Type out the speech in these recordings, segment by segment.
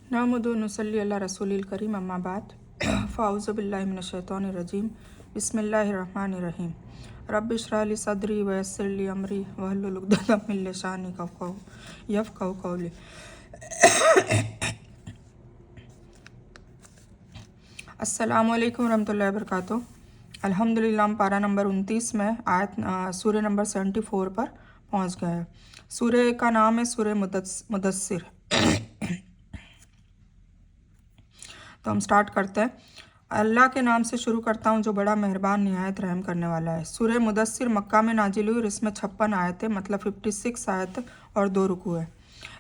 नहमदु व नसल्ली अला रसूलिल करीम अम्मा बाद फ़ाऊज़ु बिल्लाहि मिनश शैतानिर रजीम बिस्मिल्लाहिर रहमानिर रहीम रब्बि इश्रह ली सदरी व यस्सिर ली अमरी वहलुल उक़दतम मिन लिसानी यफ़क़हू क़ौली। अस्सलामु अलैकुम रहमतुल्लाहि व बरकातुहू। अल्हम्दुलिल्लाह हम पारा नंबर 29 में आयत सूर्य नंबर 74 पर पहुँच गए हैं। सूर्य का नाम है सूर्य मुदस्सिर। तो हम स्टार्ट करते हैं। अल्लाह के नाम से शुरू करता हूँ जो बड़ा मेहरबान निहायत रहम करने वाला है। सूर्य मुदस्सिर मक्का में नाजिल हुई और इसमें 56 आयतें मतलब 56 आयत और 2 रुकू है।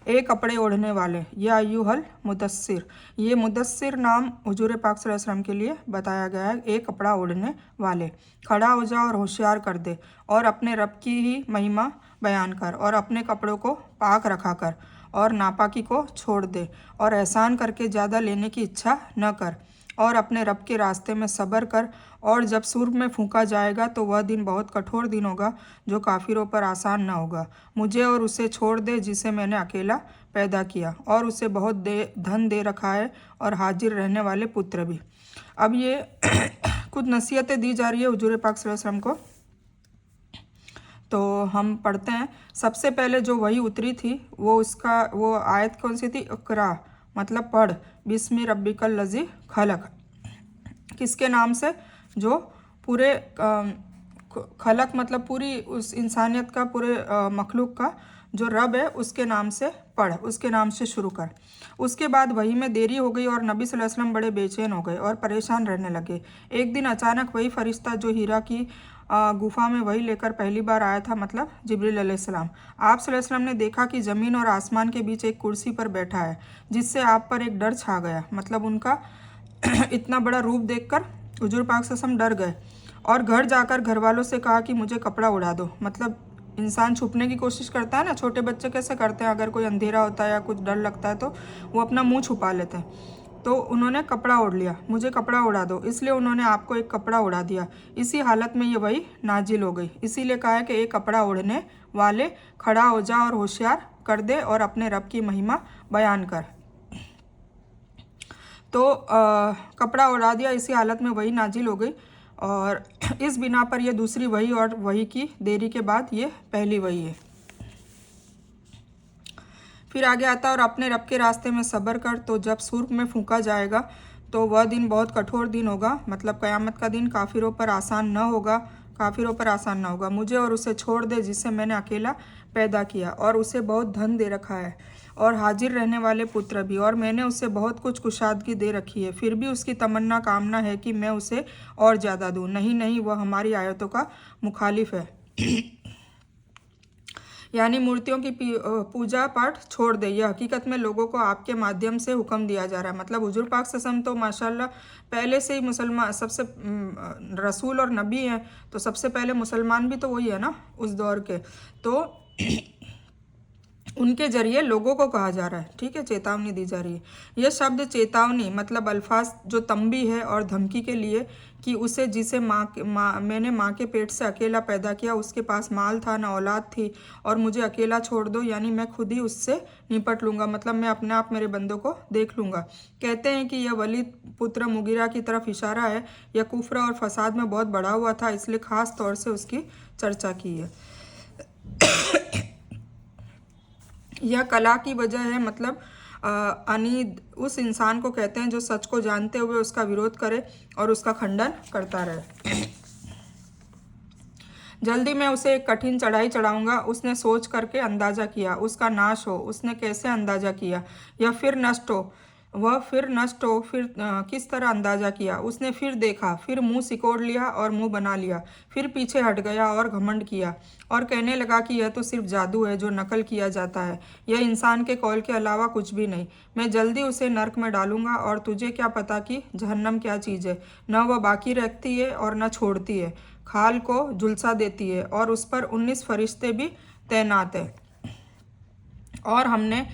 एक कपड़े ओढ़ने वाले या अय्युहल मुदस्सिर, ये मुदस्सिर नाम हुजूर पाक सल्लल्लाहु अलैहि वसल्लम के लिए बताया गया है। एक कपड़ा ओढ़ने वाले, खड़ा हो जा और होशियार कर दे और अपने रब की ही महिमा बयान कर और अपने कपड़ों को पाक रखा कर और नापाकी को छोड़ दे और एहसान करके ज़्यादा लेने की इच्छा न कर और अपने रब के रास्ते में सब्र कर। और जब सूर में फूंका जाएगा तो वह दिन बहुत कठोर दिन होगा जो काफिरों पर आसान न होगा। मुझे और उसे छोड़ दे जिसे मैंने अकेला पैदा किया और उसे बहुत धन दे रखा है और हाजिर रहने वाले पुत्र भी। अब ये कुछ नसीहतें दी जा रही है हुजूर पाक सल्लल्लाहु अलैहि वसल्लम को, तो हम पढ़ते हैं। सबसे पहले जो वही उतरी थी वो आयत कौन सी थी? इक़रा मतलब पढ़, बिस्मि रब्बिकल लज़ी खलक, किसके नाम से? जो पूरे खलक मतलब पूरी उस इंसानियत का, पूरे मखलूक का जो रब है उसके नाम से पढ़, उसके नाम से शुरू कर। उसके बाद वही में देरी हो गई और नबी सल्लल्लाहु अलैहि वसल्लम बड़े बेचैन हो गए और परेशान रहने लगे। एक दिन अचानक वही फरिश्ता जो हीरा की गुफा में वही लेकर पहली बार आया था, मतलब जिब्रील अलैहिस्सलाम, आप सल्लल्लाहु अलैहि वसल्लम ने देखा कि ज़मीन और आसमान के बीच एक कुर्सी पर बैठा है, जिससे आप पर एक डर छा गया। मतलब उनका इतना बड़ा रूप देखकर हुजूर पाक सल्लल्लाहु अलैहि वसल्लम डर गए और घर जाकर घर वालों से कहा कि मुझे कपड़ा उड़ा दो। मतलब इंसान छुपने की कोशिश करता है ना, छोटे बच्चे कैसे करते हैं, अगर कोई अंधेरा होता है या कुछ डर लगता है तो वो अपना मुंह छुपा लेते हैं। तो उन्होंने कपड़ा ओढ़ लिया, मुझे कपड़ा उड़ा दो, इसलिए उन्होंने आपको एक कपड़ा उड़ा दिया। इसी हालत में ये वही नाजिल हो गई। इसीलिए कहा है कि एक कपड़ा ओढ़ने वाले, खड़ा हो जा और होशियार कर दे और अपने रब की महिमा बयान कर। तो कपड़ा उड़ा दिया, इसी हालत में वही नाजिल हो गई और इस बिना पर यह दूसरी वही और वही की देरी के बाद ये पहली वही है। फिर आगे आता है और अपने रब के रास्ते में सब्र कर, तो जब सूर में फूंका जाएगा तो वह दिन बहुत कठोर दिन होगा, मतलब क़यामत का दिन काफिरों पर आसान न होगा, काफिरों पर आसान ना होगा। मुझे और उसे छोड़ दे जिसे मैंने अकेला पैदा किया और उसे बहुत धन दे रखा है और हाजिर रहने वाले पुत्र भी, और मैंने उसे बहुत कुछ कुशादगी दे रखी है। फिर भी उसकी तमन्ना कामना है कि मैं उसे और ज़्यादा दूँ। नहीं नहीं, वह हमारी आयतों का मुखालिफ है। यानी मूर्तियों की पूजा पाठ छोड़ दे। यह हकीकत में लोगों को आपके माध्यम से हुक्म दिया जा रहा है। मतलब हुजूर पाक सल्लल्लाहु अलैहि वसल्लम तो माशाल्लाह पहले से ही मुसलमान, सबसे रसूल और नबी हैं, तो सबसे पहले मुसलमान भी तो वही है ना उस दौर के, तो उनके जरिए लोगों को कहा जा रहा है, ठीक है, चेतावनी दी जा रही है। यह शब्द चेतावनी मतलब अल्फाज जो तंबी है और धमकी के लिए कि उसे जिसे मैंने माँ के पेट से अकेला पैदा किया, उसके पास माल था ना औलाद थी और मुझे अकेला छोड़ दो, यानी मैं खुद ही उससे निपट लूँगा, मतलब मैं अपने आप मेरे बंदों को देख लूँगा। कहते हैं कि यह वलीद पुत्र मुगीरा की तरफ इशारा है। यह कुफ्र और फसाद में बहुत बढ़ा हुआ था, इसलिए ख़ास तौर से उसकी चर्चा की है। यह कला की वजह है, मतलब अनीद उस इंसान को कहते हैं जो सच को जानते हुए उसका विरोध करे और उसका खंडन करता रहे। जल्दी मैं उसे एक कठिन चढ़ाई चढ़ाऊंगा। उसने सोच करके अंदाजा किया, उसका नाश हो। उसने कैसे अंदाजा किया? यह फिर नष्ट हो, वह फिर नष्ट हो। फिर किस तरह अंदाजा किया? उसने फिर देखा, फिर मुंह सिकोड़ लिया और मुंह बना लिया, फिर पीछे हट गया और घमंड किया और कहने लगा कि यह तो सिर्फ जादू है जो नकल किया जाता है, यह इंसान के कौल के अलावा कुछ भी नहीं। मैं जल्दी उसे नर्क में डालूंगा और तुझे क्या पता कि जहन्नम क्या चीज़ है। न वह बाकी रखती है और न छोड़ती है, खाल को झुलसा देती है और उस पर 19 फरिश्ते भी तैनात है। और हमने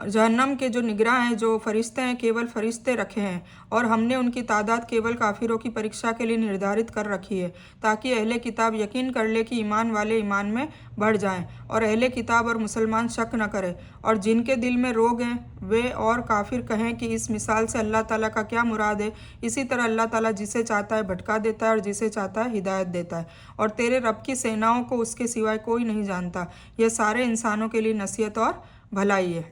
जहन्नम के जो निगरां हैं, जो फरिश्ते हैं, केवल फरिश्ते रखे हैं और हमने उनकी तादाद केवल काफिरों की परीक्षा के लिए निर्धारित कर रखी है, ताकि अहले किताब यकीन कर ले कि ईमान वाले ईमान में बढ़ जाएं और अहले किताब और मुसलमान शक न करें। और जिनके दिल में रोग हैं वे और काफिर कहें कि इस मिसाल से अल्लाह ताला का क्या मुराद है। इसी तरह अल्लाह ताला जिसे चाहता है भटका देता है और जिसे चाहता है हिदायत देता है। और तेरे रब की सेनाओं को उसके सिवाय कोई नहीं जानता। यह सारे इंसानों के लिए नसीहत और भलाई है।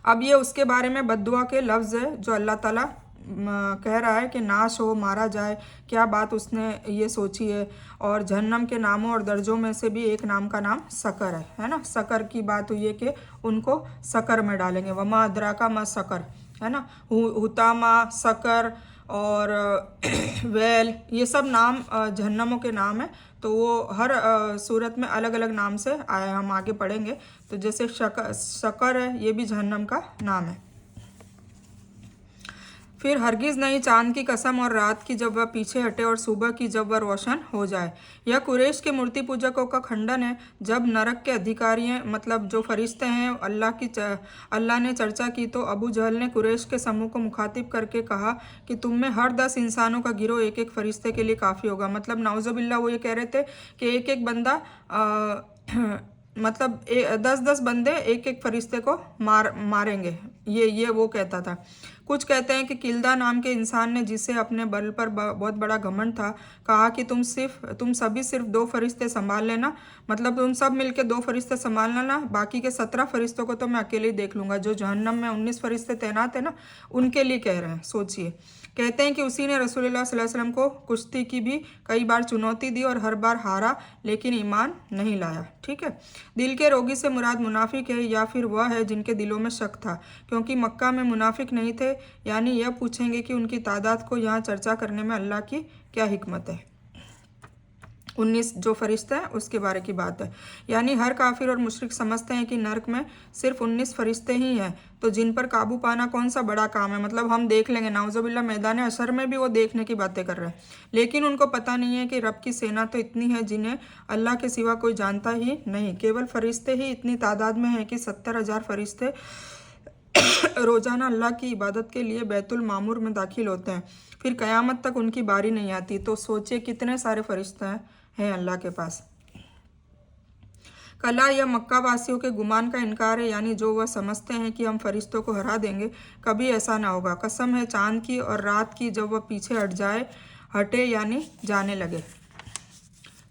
अब ये उसके बारे में बद्दुआ के लफ्ज़ है जो अल्लाह ताला कह रहा है कि नाश हो, मारा जाए। क्या बात उसने ये सोची है। और जहन्नम के नामों और दर्जों में से भी एक नाम का नाम सकर है ना। सकर की बात हुई है कि उनको सकर में डालेंगे। वमा अदरा का मा सकर, है ना। हुतामा, सकर और वेल, ये सब नाम जहन्नमों के नाम है। तो वो हर सूरत में अलग अलग नाम से आए, हम आगे पढ़ेंगे। तो जैसे शकर है, ये भी जहन्नम का नाम है। फिर हरगिज़ नहीं, चांद की कसम और रात की जब वह पीछे हटे और सुबह की जब वह रोशन हो जाए। यह कुरैश के मूर्ति पूजकों का खंडन है। जब नरक के अधिकारी मतलब जो फरिश्ते हैं अल्लाह ने चर्चा की तो अबू जहल ने कुरैश के समूह को मुखातिब करके कहा कि तुम में हर 10 इंसानों का गिरोह एक एक फरिश्ते के लिए काफ़ी होगा। मतलब नाउज़ुबिल्लाह वो ये कह रहे थे कि एक एक बंदा मतलब 10-10 बंदे एक एक फरिश्ते को मारेंगे। ये वो कहता था। कुछ कहते हैं कि किल्दा नाम के इंसान ने, जिसे अपने बल पर बहुत बड़ा घमंड था, कहा कि तुम सभी सिर्फ 2 फरिश्ते संभाल लेना। मतलब तुम सब मिलके 2 फरिश्ते संभाल लेना, बाकी के 17 फरिश्तों को तो मैं अकेले ही देख लूँगा। जो जहन्नम में 19 फरिश्ते तैनात है ना, उनके लिए कह रहे हैं। सोचिए। कहते हैं कि उसी ने रसूलुल्लाह सल्लल्लाहु अलैहि वसल्लम को कुश्ती की भी कई बार चुनौती दी और हर बार हारा, लेकिन ईमान नहीं लाया। ठीक है। दिल के रोगी से मुराद मुनाफिक है या फिर वह है जिनके दिलों में शक था, क्योंकि मक्का में मुनाफिक नहीं थे। यानी यह पूछेंगे कि उनकी तादाद को यहाँ चर्चा करने में अल्लाह की क्या हिकमत है। 19 जो फरिश्ता है उसके बारे की बात है। यानी हर काफिर और मुशरिक समझते हैं कि नरक में सिर्फ 19 फरिश्ते ही हैं, तो जिन पर काबू पाना कौन सा बड़ा काम है। मतलब हम देख लेंगे, नाउज़ुबिल्लाह मैदान हशर में भी वो देखने की बातें कर रहे हैं, लेकिन उनको पता नहीं है कि रब की सेना तो इतनी है जिन्हें अल्लाह के सिवा कोई जानता ही नहीं। केवल फरिश्ते ही इतनी तादाद में है कि 70,000 फरिश्ते रोजाना अल्लाह की इबादत के लिए बैतुल मामूर में दाखिल होते हैं। फिर क़यामत तक उनकी बारी नहीं आती। तो सोचिए कितने सारे फरिश्ते हैं अल्लाह के पास। कला यह मक्का वासियों के गुमान का इनकार है, यानी जो वह समझते हैं कि हम फरिश्तों को हरा देंगे, कभी ऐसा ना होगा। कसम है चांद की और रात की जब वह पीछे हटे यानी जाने लगे,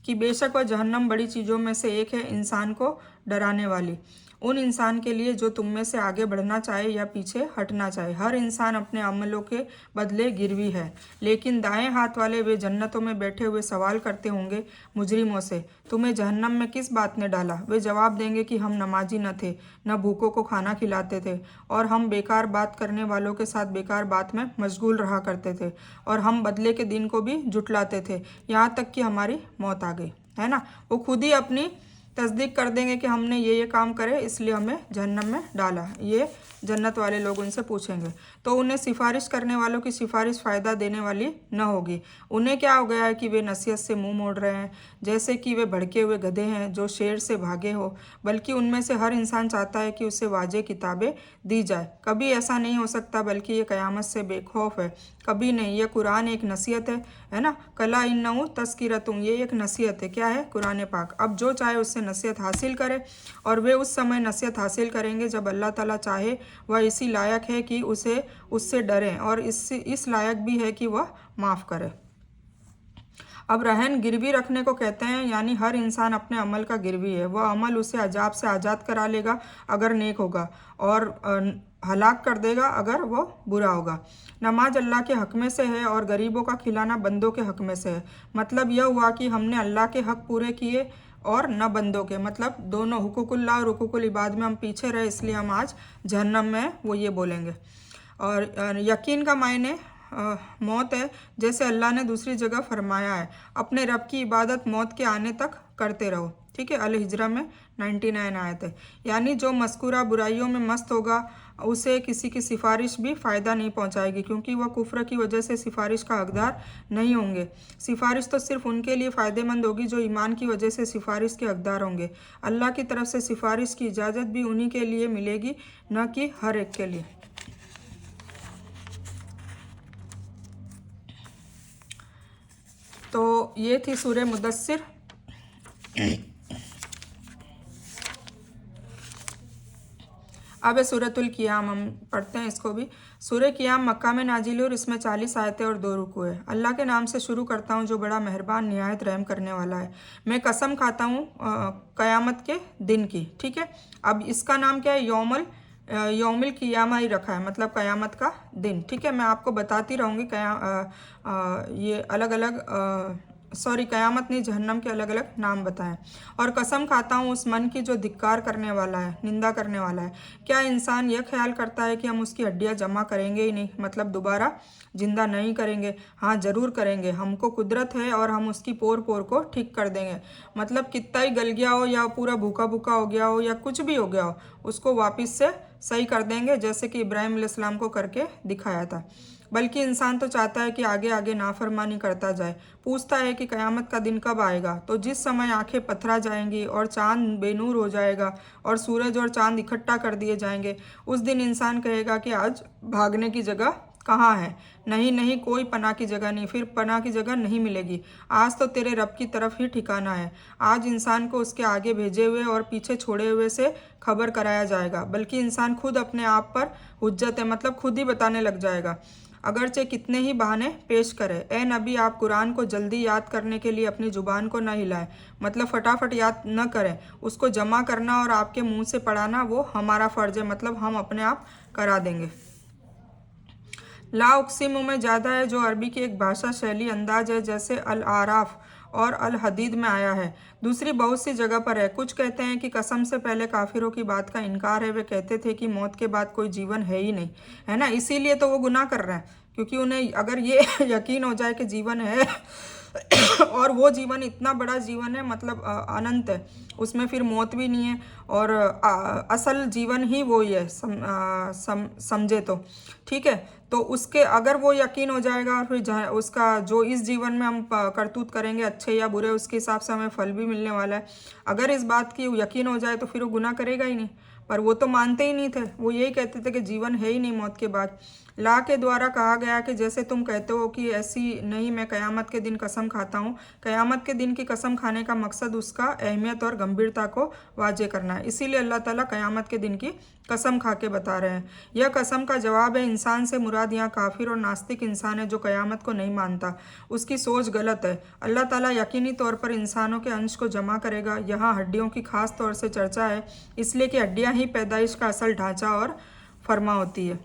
कि बेशक वह जहन्नम बड़ी चीज़ों में से एक है, इंसान को डराने वाली। उन इंसान के लिए जो तुम में से आगे बढ़ना चाहे या पीछे हटना चाहे। हर इंसान अपने अमलों के बदले गिरवी है। लेकिन दाएं हाथ वाले वे जन्नतों में बैठे हुए सवाल करते होंगे मुजरिमों से, तुम्हें जहन्नम में किस बात ने डाला। वे जवाब देंगे कि हम नमाजी न थे, न भूखों को खाना खिलाते थे, और हम बेकार बात करने वालों के साथ बेकार बात में मशगूल रहा करते थे, और हम बदले के दिन को भी जुटलाते थे, यहाँ तक कि हमारी मौत आ गई। है ना। वो खुद ही अपनी तस्दीक कर देंगे कि हमने ये काम करे इसलिए हमें जहन्नम में डाला। ये जन्नत वाले लोग उनसे पूछेंगे, तो उन्हें सिफारिश करने वालों की सिफारिश फ़ायदा देने वाली न होगी। उन्हें क्या हो गया है कि वे नसीहत से मुंह मोड़ रहे हैं, जैसे कि वे भड़के हुए गधे हैं जो शेर से भागे हो। बल्कि उनमें से हर इंसान चाहता है कि उसे वाजे किताबें दी जाए। कभी ऐसा नहीं हो सकता, बल्कि ये क़यामत से बेखौफ है। कभी नहीं। यह कुरान एक नसीहत है ना। कला इन्नहु तज़किरतुन, ये एक नसीहत है। क्या है? कुरान पाक। अब जो चाहे उससे नसीहत हासिल करे, और वे उस समय नसीहत हासिल करेंगे जब अल्लाह ताला चाहे। वह इसी लायक है कि उससे डरें, और इस लायक भी है कि वह माफ़ करे। अब रहन गिरवी रखने को कहते हैं, यानी हर इंसान अपने अमल का गिरवी है। वह अमल उसे अजाब से आज़ाद करा लेगा अगर नेक होगा, और हलाक कर देगा अगर वो बुरा होगा। नमाज अल्लाह के हक़ में से है और गरीबों का खिलाना बंदों के हक़ में से है। मतलब यह हुआ कि हमने अल्लाह के हक़ पूरे किए और न बंदों के। मतलब दोनों हुकूकुल्लाह और हुकूकुल इबाद में हम पीछे रहे, इसलिए हम आज जहन्नम में वो ये बोलेंगे। और यकीन का मायने मौत है, जैसे अल्लाह ने दूसरी जगह फरमाया है, अपने रब की इबादत मौत के आने तक करते रहो। ठीक है। अल हिजरा में 99 आयत है। यानी जो मस्कुरा बुराइयों में मस्त होगा, उसे किसी की सिफारिश भी फ़ायदा नहीं पहुंचाएगी, क्योंकि वह कुफ्र की वजह से सिफारिश का हकदार नहीं होंगे। सिफारिश तो सिर्फ उनके लिए फ़ायदेमंद होगी जो ईमान की वजह से सिफारिश के हकदार होंगे। अल्लाह की तरफ से सिफारिश की इजाज़त भी उन्हीं के लिए मिलेगी, न कि हर एक के लिए। तो ये थी सूरह मुदस्सिर। अब सूरतुल क़ियाम हम पढ़ते हैं इसको भी। सूरह क़ियाम मक्का में नाजिल और इसमें 40 आयतें और 2 रुकू है। अल्लाह के नाम से शुरू करता हूँ जो बड़ा मेहरबान निहायत रहम करने वाला है। मैं कसम खाता हूँ क़यामत के दिन की। ठीक है, अब इसका नाम क्या है, यौमुल क़ियामा ही रखा है, मतलब क़यामत का दिन। ठीक है, मैं आपको बताती रहूँगी ये अलग अलग क़यामत नहीं, जहन्नम के अलग अलग नाम बताएं। और कसम खाता हूँ उस मन की जो धिक्कार करने वाला है, निंदा करने वाला है। क्या इंसान यह ख्याल करता है कि हम उसकी हड्डियाँ जमा करेंगे ही नहीं, मतलब दोबारा जिंदा नहीं करेंगे? हाँ ज़रूर करेंगे, हमको कुदरत है और हम उसकी पोर पोर को ठीक कर देंगे। मतलब कितना ही गल गया हो या पूरा भूखा भूखा हो गया हो या कुछ भी हो गया हो, उसको वापस से सही कर देंगे, जैसे कि इब्राहिम अलैहिस्सलाम को करके दिखाया था। बल्कि इंसान तो चाहता है कि आगे आगे नाफरमानी करता जाए। पूछता है कि क़यामत का दिन कब आएगा। तो जिस समय आंखें पथरा जाएंगी और चांद बेनूर हो जाएगा और सूरज और चांद इकट्ठा कर दिए जाएंगे, उस दिन इंसान कहेगा कि आज भागने की जगह कहाँ है? नहीं नहीं, कोई पनाह की जगह नहीं, फिर पनाह की जगह नहीं मिलेगी। आज तो तेरे रब की तरफ ही ठिकाना है। आज इंसान को उसके आगे भेजे हुए और पीछे छोड़े हुए से खबर कराया जाएगा। बल्कि इंसान खुद अपने आप पर हुज्जत है, मतलब खुद ही बताने लग जाएगा, अगरचे कितने ही बहाने पेश करे। ए नबी, आप कुरान को जल्दी याद करने के लिए अपनी ज़ुबान को न हिलाएं, मतलब फटाफट याद न करें। उसको जमा करना और आपके मुंह से पढ़ाना वो हमारा फ़र्ज़ है, मतलब हम अपने आप करा देंगे। ला उक़सिमु में ज़्यादा है, जो अरबी की एक भाषा शैली अंदाज है, जैसे अल आराफ और अल हदीद में आया है। दूसरी बहुत सी जगह पर है। कुछ कहते हैं कि कसम से पहले काफिरों की बात का इनकार है। वे कहते थे कि मौत के बाद कोई जीवन है ही नहीं, है ना, इसीलिए तो वो गुनाह कर रहे हैं, क्योंकि उन्हें अगर ये यकीन हो जाए कि जीवन है और वो जीवन इतना बड़ा जीवन है, मतलब अनंत है, उसमें फिर मौत भी नहीं है और असल जीवन ही वो ही है, समझे तो। ठीक है, तो उसके अगर वो यकीन हो जाएगा और फिर उसका जो इस जीवन में हम करतूत करेंगे अच्छे या बुरे, उसके हिसाब से हमें फल भी मिलने वाला है। अगर इस बात की यकीन हो जाए तो फिर वो गुनाह करेगा ही नहीं। पर वो तो मानते ही नहीं थे, वो यही कहते थे कि जीवन है ही नहीं मौत के बाद। ला के द्वारा कहा गया कि जैसे तुम कहते हो कि ऐसी नहीं, मैं क़यामत के दिन कसम खाता हूँ। क़यामत के दिन की कसम खाने का मकसद उसका अहमियत और गंभीरता को वाजे करना है, इसीलिए अल्लाह ताला क़यामत के दिन की कसम खा के बता रहे हैं। यह कसम का जवाब है। इंसान से मुराद यहाँ काफिर और नास्तिक इंसान है जो क़यामत को नहीं मानता, उसकी सोच गलत है। अल्लाह ताला यकीनी तौर पर इंसानों के अंश को जमा करेगा। यहाँ हड्डियों की खास तौर से चर्चा है, इसलिए कि हड्डियाँ ही पैदाइश का असल ढांचा और फरमा होती है।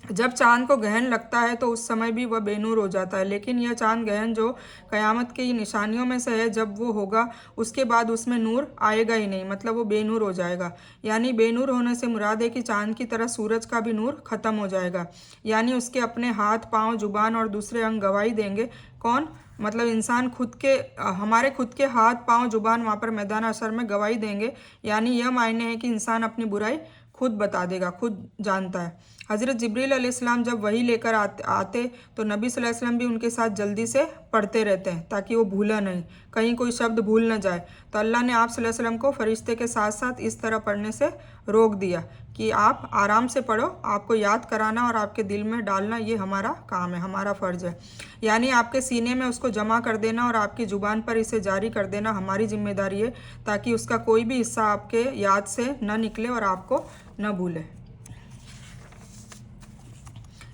जब चांद को ग्रहण लगता है तो उस समय भी वह बेनूर हो जाता है, लेकिन यह चांद ग्रहण जो क़यामत की निशानियों में से है, जब वो होगा उसके बाद उसमें नूर आएगा ही नहीं, मतलब वो बेनूर हो जाएगा। यानी बेनूर होने से मुराद है कि चांद की तरह सूरज का भी नूर ख़त्म हो जाएगा, यानी उसके अपने हाथ पाँव जुबान और दूसरे अंग गवाही देंगे। कौन? मतलब इंसान खुद के, हमारे खुद के हाथ पाँव जुबान वहाँ पर मैदान हशर में गवाही देंगे। यानी यह मायने है कि इंसान अपनी बुराई खुद बता देगा, खुद जानता है। हज़रत जिब्रील अलैहिस्सलाम जब वही लेकर आते तो नबी सल्लल्लाहु अलैहि वसल्लम भी उनके साथ जल्दी से पढ़ते रहते हैं ताकि वो भूला नहीं, कहीं कोई शब्द भूल न जाए। तो अल्लाह ने आप सल्लल्लाहु अलैहि वसल्लम को फरिश्ते के साथ साथ इस तरह पढ़ने से रोक दिया कि आप आराम से पढ़ो, आपको याद कराना और आपके दिल में डालना ये हमारा काम है, हमारा फ़र्ज़ है। यानी आपके सीने में उसको जमा कर देना और आपकी ज़ुबान पर इसे जारी कर देना हमारी जिम्मेदारी है, ताकि उसका कोई भी हिस्सा आपके याद से न निकले और आपको न भूले।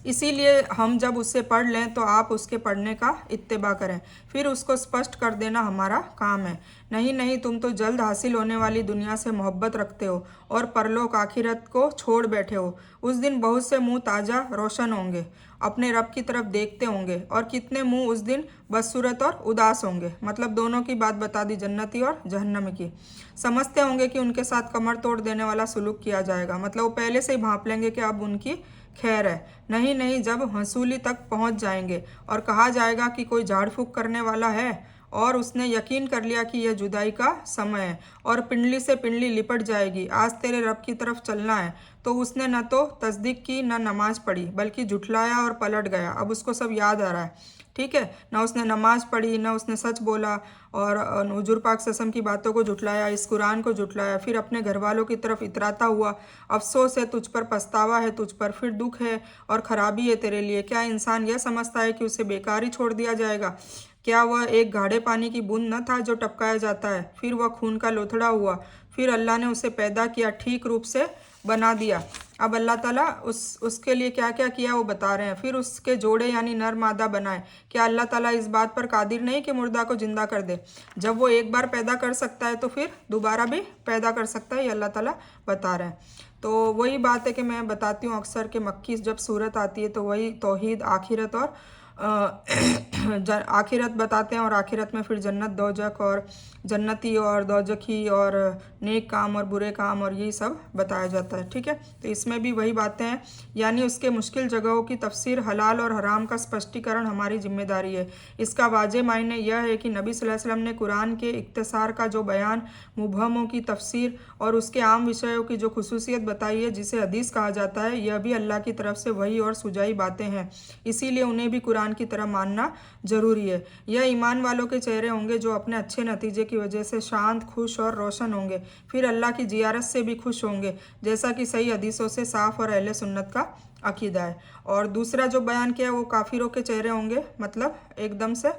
इसीलिए हम जब उससे पढ़ लें तो आप उसके पढ़ने का इत्तिबा करें, फिर उसको स्पष्ट कर देना हमारा काम है। नहीं नहीं, तुम तो जल्द हासिल होने वाली दुनिया से मोहब्बत रखते हो और परलोक आखिरत को छोड़ बैठे हो। उस दिन बहुत से मुंह ताज़ा रोशन होंगे, अपने रब की तरफ देखते होंगे, और कितने मुंह उस दिन बदसूरत और उदास होंगे। मतलब दोनों की बात बता दी, जन्नती और जहन्नमी की। समझते होंगे कि उनके साथ कमर तोड़ देने वाला सुलूक किया जाएगा, मतलब वो पहले से ही भांप लेंगे कि अब उनकी खैर है। नहीं नहीं, जब हसूली तक पहुंच जाएंगे और कहा जाएगा कि कोई झाड़ फूक करने वाला है और उसने यकीन कर लिया कि यह जुदाई का समय है और पिंडली से पिंडली लिपट जाएगी, आज तेरे रब की तरफ चलना है, तो उसने न तो तस्दीक की न नमाज पढ़ी बल्कि झुठलाया और पलट गया। अब उसको सब याद आ रहा है, ठीक है ना, उसने नमाज पढ़ी ना उसने सच बोला और हुजूर पाक सल्लल्लाहु की बातों को झुठलाया, इस कुरान को झुठलाया। फिर अपने घर वालों की तरफ इतराता हुआ, अफसोस है तुझ पर, पछतावा है तुझ पर, फिर दुख है और ख़राबी है तेरे लिए। क्या इंसान यह समझता है कि उसे बेकार ही छोड़ दिया जाएगा? क्या वह एक गाढ़े पानी की बूंद न था जो टपकाया जाता है? फिर वह खून का लोथड़ा हुआ, फिर अल्लाह ने उसे पैदा किया, ठीक रूप से बना दिया। अब अल्लाह ताला उसके लिए क्या क्या किया वो बता रहे हैं। फिर उसके जोड़े यानी नर मादा बनाए। क्या अल्लाह ताला इस बात पर कादिर नहीं कि मुर्दा को जिंदा कर दे? जब वो एक बार पैदा कर सकता है तो फिर दोबारा भी पैदा कर सकता है, ये अल्लाह ताला बता रहे हैं। तो वही बात है कि मैं बताती हूँ अक्सर कि मक्की जब सूरत आती है तो वही तौहीद, आखिरत और आखिरत बताते हैं और आखिरत में फिर जन्नत दोजक और जन्नती और दोजखी और नेक काम और बुरे काम और यही सब बताया जाता है, ठीक है। तो इसमें भी वही बातें हैं, यानी उसके मुश्किल जगहों की तफसीर, हलाल और हराम का स्पष्टीकरण हमारी जिम्मेदारी है। इसका वाजे मायने यह है कि नबी सल्लल्लाहु अलैहि वसल्लम ने कुरान के इख्तिसार का जो बयान, मुबहमों की तफसीर और उसके आम विषयों की जो खुसूसियत बताई है जिसे हदीस कहा जाता है, यह भी अल्लाह की तरफ से वही और सुजाई बातें हैं। इसीलिए उन्हें भी कुरान की तरह मानना जरूरी है। यह ईमान वालों के चेहरे होंगे जो अपने अच्छे नतीजे की वजह से शांत, खुश और रोशन होंगे, फिर अल्लाह की जियारत से भी खुश होंगे, जैसा कि सही हदीसों से साफ और अहले सुन्नत का अकीदा है। और दूसरा जो बयान किया वो काफिरों के चेहरे होंगे, मतलब एकदम से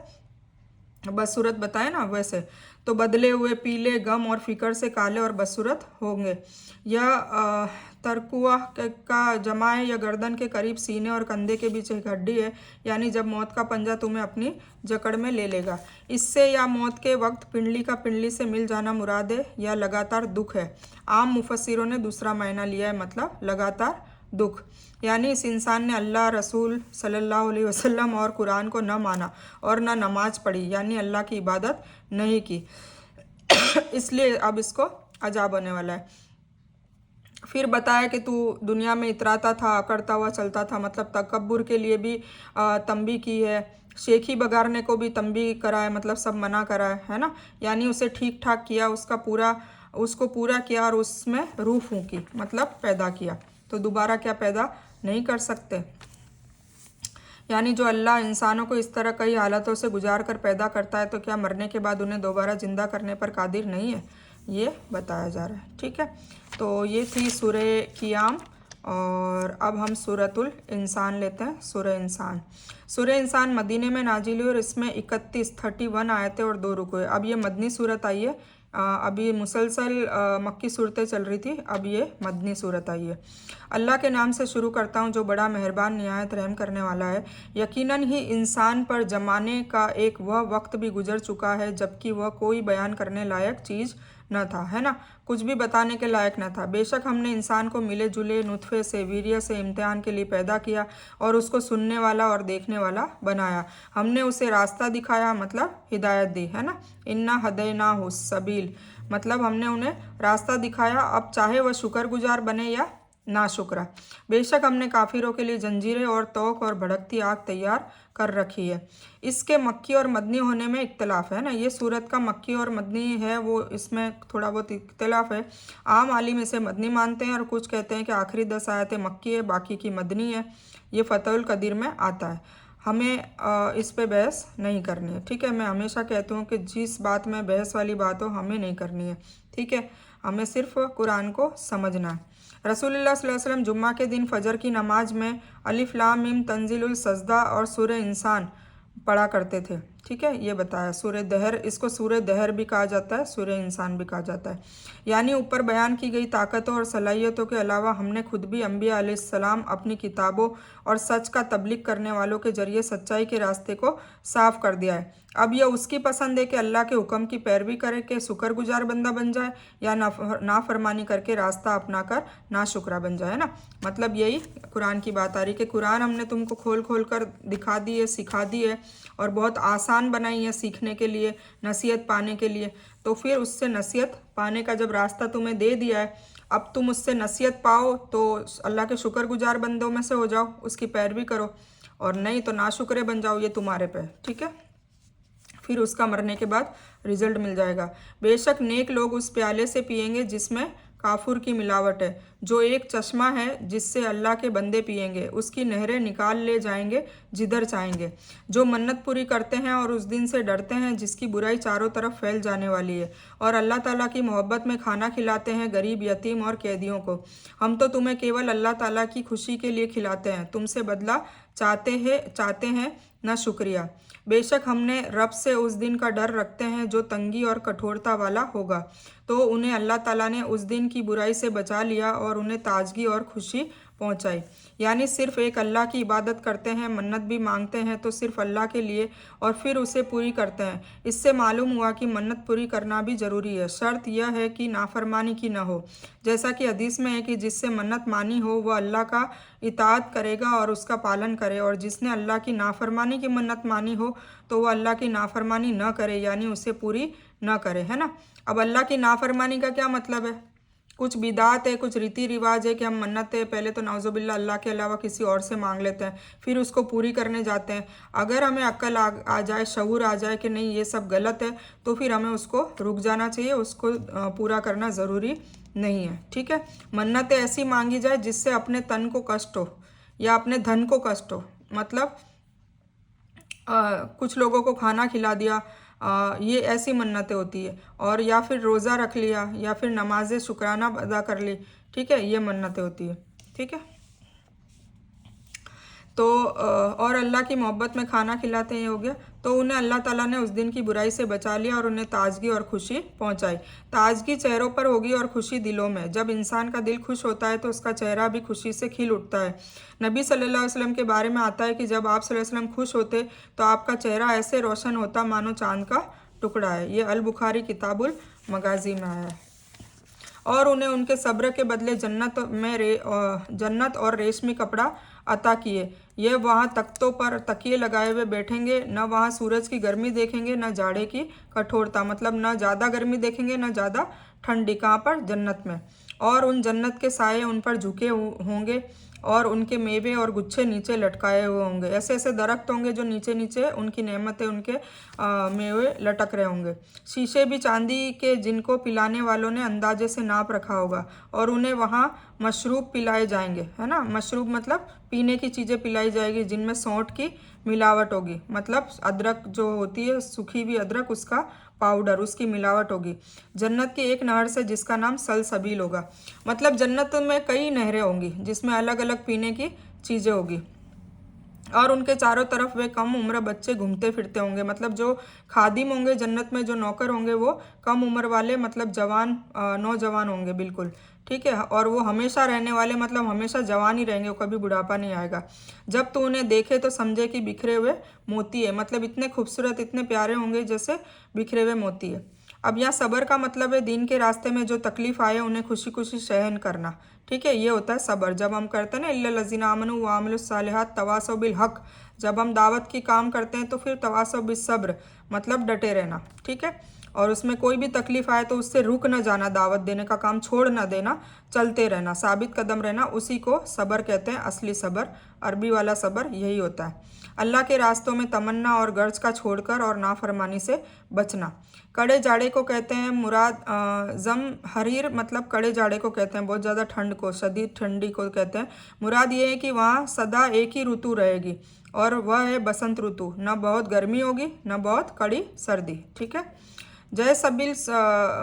बदसूरत बताए ना वैसे, तो बदले हुए पीले, गम और फिक्र से काले और बदसूरत होंगे। यह तरकुआ का जमा है, या गर्दन के करीब सीने और कंधे के बीच एक हड्डी है, यानी जब मौत का पंजा तुम्हें अपनी जकड़ में ले लेगा। इससे या मौत के वक्त पिंडली का पिंडली से मिल जाना मुराद है, या लगातार दुख है। आम मुफस्सिरों ने दूसरा मायना लिया है, मतलब लगातार दुख, यानी इस इंसान ने अल्लाह, रसूल सल्लल्लाहु अलैहि वसल्लम और कुरान को न माना और न नमाज पढ़ी, यानी अल्लाह की इबादत नहीं की इसलिए अब इसको अजाब होने वाला है। फिर बताया कि तू दुनिया में इतराता था, अकड़ता हुआ चलता था, मतलब तकब्बुर के लिए भी तंबी की है, शेखी बगारने को भी तंबी करा है, मतलब सब मना करा है ना, यानी उसे ठीक ठाक किया, उसको पूरा किया और उसमें रूह फूंकी, मतलब पैदा किया, तो दोबारा क्या पैदा नहीं कर सकते। यानी जो अल्लाह इंसानों को इस तरह कई हालतों से गुजार कर पैदा करता है, तो क्या मरने के बाद उन्हें दोबारा जिंदा करने पर कादिर नहीं है, ये बताया जा रहा है, ठीक है। तो ये थी सूरह क़ियाम, और अब हम सूरतुल इंसान लेते हैं। सूरह इंसान, सूरह इंसान मदीने में नाजिल हुई और इसमें 31 आयतें और 2 रुकू है। अब ये मदनी सूरत आई है, अभी मुसलसल मक्की सूरतें चल रही थी, अब ये मदनी सूरत आई है। अल्लाह के नाम से शुरू करता हूँ जो बड़ा मेहरबान निहायत रहम करने वाला है। यकीनन ही इंसान पर जमाने का एक वह वक्त भी गुजर चुका है जबकि वह कोई बयान करने लायक चीज़ न था, है ना, कुछ भी बताने के लायक न था। बेशक हमने इंसान को मिले जुले नुतफे से, वीर्य से इम्तिहान के लिए पैदा किया और उसको सुनने वाला और देखने वाला बनाया। हमने उसे रास्ता दिखाया, मतलब हिदायत दी, है ना, इन्ना हदैनाहु सबील, मतलब हमने उन्हें रास्ता दिखाया। अब चाहे वह शुक्रगुजार बने या नाशुक्रा। बेशक हमने काफिरों के लिए जंजीरें और तोक और भड़कती आग तैयार कर रखी है। इसके मक्की और मदनी होने में इख्तलाफ है ना, ये सूरत का मक्की और मदनी है, वो इसमें थोड़ा बहुत इख्तलाफ है। आम आलिम इसे मदनी मानते हैं और कुछ कहते हैं कि आखिरी 10 आयतें मक्की है, बाकी की मदनी है। ये फतहुल कदीर में आता है। हमें इस पे बहस नहीं करनी है, ठीक है। मैं हमेशा कहती हूँ कि जिस बात में बहस वाली बात हो हमें नहीं करनी है, ठीक है, हमें सिर्फ कुरान को समझना है। रसूलुल्लाह सल्लल्लाहु अलैहि वसल्लम जुम्मा के दिन फजर की नमाज में अलिफ लाम मीम तंजीलुल सजदा और सूरह इंसान पढ़ा करते थे, ठीक है, ये बताया। सूरह दहर, इसको सूरह दहर भी कहा जाता है, सूरह इंसान भी कहा जाता है। यानी ऊपर बयान की गई ताकतों और सलाहियतों के अलावा हमने खुद भी अंबिया अलैहिस्सलाम अपनी किताबों और सच का तबलीग करने वालों के जरिए सच्चाई के रास्ते को साफ कर दिया है। अब यह उसकी पसंद है कि अल्लाह के हुक्म की पैरवी करे कि शुक्रगुजार बंदा बन जाए या नाफरमानी करके रास्ता अपना कर नाशुक्रा बन जाए ना, मतलब यही कुरान की बात आ रही कि कुरान हमने तुमको खोल खोल कर दिखा दी है, सिखा दी है और बहुत आसान बनाई है सीखने के लिए, नसीहत पाने के लिए। तो फिर उससे नसीहत पाने का जब रास्ता तुम्हें दे दिया है, अब तुम उससे नसीहत पाओ तो अल्लाह के शुक्रगुजार बंदों में से हो जाओ, उसकी पैरवी करो, और नहीं तो नाशुक्रे बन जाओ, ये तुम्हारे पे, ठीक है। फिर उसका मरने के बाद रिजल्ट मिल जाएगा। बेशक नेक लोग उस प्याले से पिएंगे जिसमें काफूर की मिलावट है, जो एक चश्मा है जिससे अल्लाह के बंदे पिएंगे, उसकी नहरें निकाल ले जाएंगे जिधर चाहेंगे। जो मन्नत पूरी करते हैं और उस दिन से डरते हैं जिसकी बुराई चारों तरफ फैल जाने वाली है, और अल्लाह ताला की मोहब्बत में खाना खिलाते हैं गरीब, यतीम और कैदियों को। हम तो तुम्हें केवल अल्लाह ताला की खुशी के लिए खिलाते हैं, तुमसे बदला चाहते हैं न शुक्रिया। बेशक हमने रब से उस दिन का डर रखते हैं जो तंगी और कठोरता वाला होगा, तो उन्हें अल्लाह ताला ने उस दिन की बुराई से बचा लिया और उन्हें ताजगी और खुशी पहुंचाई। यानी सिर्फ एक अल्लाह की इबादत करते हैं, मन्नत भी मांगते हैं तो सिर्फ अल्लाह के लिए, और फिर उसे पूरी करते हैं। इससे मालूम हुआ कि मन्नत पूरी करना भी ज़रूरी है। शर्त यह है कि नाफरमानी की न हो, जैसा कि हदीस में है कि जिससे मन्नत मानी हो वह अल्लाह का इताअत करेगा और उसका पालन करे, और जिसने अल्लाह की नाफरमानी की मन्नत मानी हो तो वह अल्लाह की नाफरमानी न करे, यानी उसे पूरी न करे, है ना। अब अल्लाह की नाफरमानी का क्या मतलब है? कुछ बिदात है, कुछ रीति रिवाज है कि हम मन्नत है पहले तो नाउजुबिल्ला अल्लाह के अलावा किसी और से मांग लेते हैं, फिर उसको पूरी करने जाते हैं। अगर हमें अक्ल आ जाए, शऊर आ जाए कि नहीं ये सब गलत है, तो फिर हमें उसको रुक जाना चाहिए, उसको पूरा करना ज़रूरी नहीं है। ठीक है, मन्नतें ऐसी मांगी जाए जिससे अपने तन को कष्ट हो या अपने धन को कष्ट हो। मतलब कुछ लोगों को खाना खिला दिया, ये ऐसी मन्नतें होती है, और या फिर रोज़ा रख लिया, या फिर नमाज शुक्राना अदा कर ली। ठीक है, ये मन्नतें होती है। ठीक है, तो और अल्लाह की मोहब्बत में खाना खिलाते हैं, ये हो गया। तो उन्हें अल्लाह ताला ने उस दिन की बुराई से बचा लिया और उन्हें ताजगी और खुशी पहुंचाई। ताजगी चेहरों पर होगी और खुशी दिलों में। जब इंसान का दिल खुश होता है तो उसका चेहरा भी खुशी से खिल उठता है। नबी सल्लल्लाहु अलैहि वसल्लम के बारे में आता है कि जब आप सल्लल्लाहु अलैहि वसल्लम खुश होते तो आपका चेहरा ऐसे रोशन होता मानो चांद का टुकड़ा है। ये अल बुखारी किताबुल मगाजी में आया है। और उन्हें उनके सब्र के बदले जन्नत और रेशमी कपड़ा अता किए। ये वहाँ तख्तों पर तकिए लगाए हुए बैठेंगे, न वहाँ सूरज की गर्मी देखेंगे न जाड़े की कठोरता, मतलब न ज़्यादा गर्मी देखेंगे न ज़्यादा ठंडी। कहाँ पर? जन्नत में। और उन जन्नत के साए उन पर झुके होंगे और उनके मेवे और गुच्छे नीचे लटकाए हुए होंगे। ऐसे ऐसे दरख्त होंगे जो नीचे नीचे उनकी नेमतें, उनके मेवे लटक रहे होंगे। शीशे भी चांदी के जिनको पिलाने वालों ने अंदाजे से नाप रखा होगा, और उन्हें वहाँ मशरूब पिलाए जाएंगे, है ना। मशरूब मतलब पीने की चीज़ें पिलाई जाएगी जिनमें सौंठ की मिलावट होगी, मतलब अदरक जो होती है सूखी हुई अदरक, उसका पाउडर, उसकी मिलावट होगी। जन्नत की एक नहर से जिसका नाम सलसबील होगा, मतलब जन्नत में कई नहरें होंगी जिसमें अलग अलग पीने की चीज़ें होगी। और उनके चारों तरफ वे कम उम्र बच्चे घूमते फिरते होंगे, मतलब जो खादिम होंगे जन्नत में, जो नौकर होंगे वो कम उम्र वाले, मतलब जवान नौजवान होंगे बिल्कुल। ठीक है, और वो हमेशा रहने वाले, मतलब हमेशा जवान ही रहेंगे, वो कभी बुढ़ापा नहीं आएगा। जब तो उन्हें देखे तो समझे कि बिखरे हुए मोती है, मतलब इतने खूबसूरत इतने प्यारे होंगे जैसे बिखरे हुए मोती है। अब यहाँ सब्र का मतलब है दीन के रास्ते में जो तकलीफ आए उन्हें खुशी खुशी सहन करना। ठीक है, ये होता है सब्र। जब हम करते हैं ना इल्ला लज़ीना आमनु व अमिलुस सालिहात तवासौ बिल हक, जब हम दावत की काम करते हैं तो फिर तवासौ बिस सब्र, मतलब डटे रहना। ठीक है, और उसमें कोई भी तकलीफ आए तो उससे रुक न जाना, दावत देने का काम छोड़ न देना, चलते रहना, साबित कदम रहना, उसी को सब्र कहते हैं। असली सब्र, अरबी वाला सब्र यही होता है। अल्लाह के रास्तों में तमन्ना और गर्ज का छोड़कर और नाफरमानी से बचना। कड़े जाड़े को कहते हैं मुराद जम हरीर, मतलब कड़े जाड़े को कहते हैं बहुत ज़्यादा ठंड को, शदीद ठंडी को कहते हैं। मुराद ये है कि वहाँ सदा एक ही ऋतु रहेगी और वह है बसंत ऋतु, न बहुत गर्मी होगी न बहुत कड़ी सर्दी। ठीक है, जय सबिल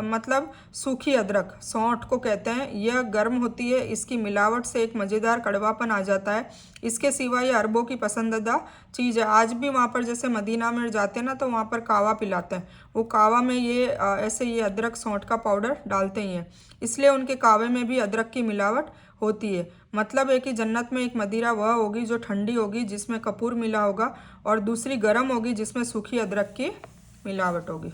मतलब सूखी अदरक, सौंठ को कहते हैं। यह गर्म होती है, इसकी मिलावट से एक मज़ेदार कड़वापन आ जाता है। इसके सिवा ये अरबों की पसंदीदा चीज़ है। आज भी वहाँ पर जैसे मदीना में जाते हैं ना तो वहाँ पर कावा पिलाते हैं, वो कावा में ये ऐसे ये अदरक सौंठ का पाउडर डालते ही हैं, इसलिए उनके कावे में भी अदरक की मिलावट होती है। मतलब है कि जन्नत में एक मदिरा वह होगी जो ठंडी होगी जिसमें कपूर मिला होगा, और दूसरी गर्म होगी जिसमें सूखी अदरक की मिलावट होगी।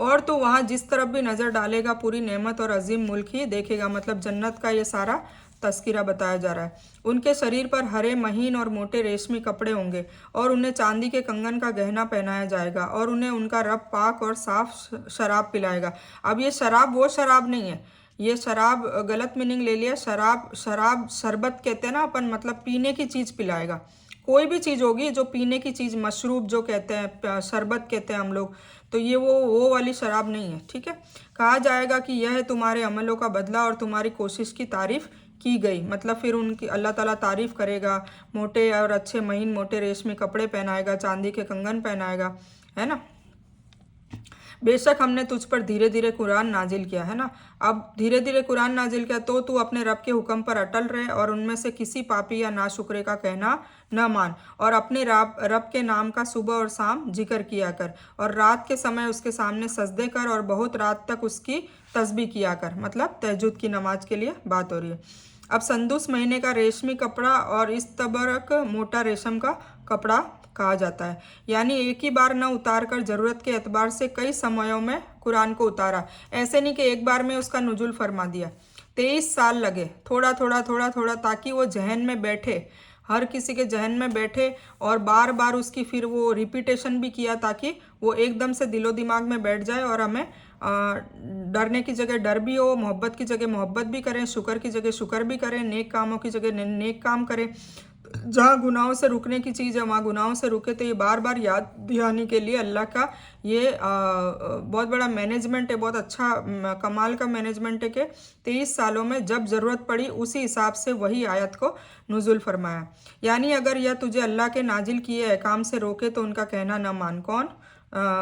और तो वहाँ जिस तरफ भी नज़र डालेगा पूरी नेमत और अजीम मुल्क ही देखेगा, मतलब जन्नत का ये सारा तस्किरा बताया जा रहा है। उनके शरीर पर हरे महीन और मोटे रेशमी कपड़े होंगे और उन्हें चांदी के कंगन का गहना पहनाया जाएगा, और उन्हें उनका रब पाक और साफ शराब पिलाएगा। अब ये शराब वो शराब नहीं है, ये शराब गलत मीनिंग ले लिया। शराब शरबत कहते हैं ना अपन, मतलब पीने की चीज़ पिलाएगा, कोई भी चीज़ होगी जो पीने की चीज़, मशरूब जो कहते हैं, शरबत कहते हैं हम लोग, तो ये वो वाली शराब नहीं है, ठीक है। कहा जाएगा कि यह है तुम्हारे अमलों का बदला और तुम्हारी कोशिश की तारीफ की गई, मतलब फिर उनकी अल्लाह ताला तारीफ करेगा, मोटे और अच्छे महीन मोटे रेशमी कपड़े पहनाएगा, चांदी के कंगन पहनाएगा, है ना। बेशक हमने तुझ पर धीरे धीरे कुरान नाजिल किया, है ना। अब धीरे धीरे कुरान नाजिल किया तो तू अपने रब के हुक्म पर अटल रहे और उनमें से किसी पापी या नाशुक्रे का कहना न मान, और अपने रब के नाम का सुबह और शाम जिक्र किया कर, और रात के समय उसके सामने सजदे कर और बहुत रात तक उसकी तस्बीह किया कर, मतलब तहज्जुद की नमाज के लिए बात हो रही है। अब संदूस महीने का रेशमी कपड़ा और इस तबरक मोटा रेशम का कपड़ा कहा जाता है, यानी एक ही बार न उतार कर ज़रूरत के एतबार से कई समयों में कुरान को उतारा, ऐसे नहीं कि एक बार में उसका नुजुल फरमा दिया। 23 साल लगे, थोड़ा थोड़ा थोड़ा थोड़ा, ताकि वो जहन में बैठे, हर किसी के जहन में बैठे, और बार बार उसकी फिर वो रिपीटेशन भी किया ताकि वो एकदम से दिलो दिमाग में बैठ जाए और हमें डरने की जगह डर भी हो, मोहब्बत की जगह मोहब्बत भी करें, शुक्र की जगह शुक्र भी करें, नेक कामों की जगह नेक काम करें। जहाँ गुनाहों से रुकने की चीज़ है वहाँ गुनाहों से रुके, तो ये बार बार याद दिलाने के लिए अल्लाह का ये बहुत बड़ा मैनेजमेंट है, बहुत अच्छा कमाल का मैनेजमेंट है कि 23 सालों में जब ज़रूरत पड़ी उसी हिसाब से वही आयत को नुजुल फरमाया। यानी अगर यह तुझे अल्लाह के नाजिल किए अहकाम से रोके तो उनका कहना न मान, कौन?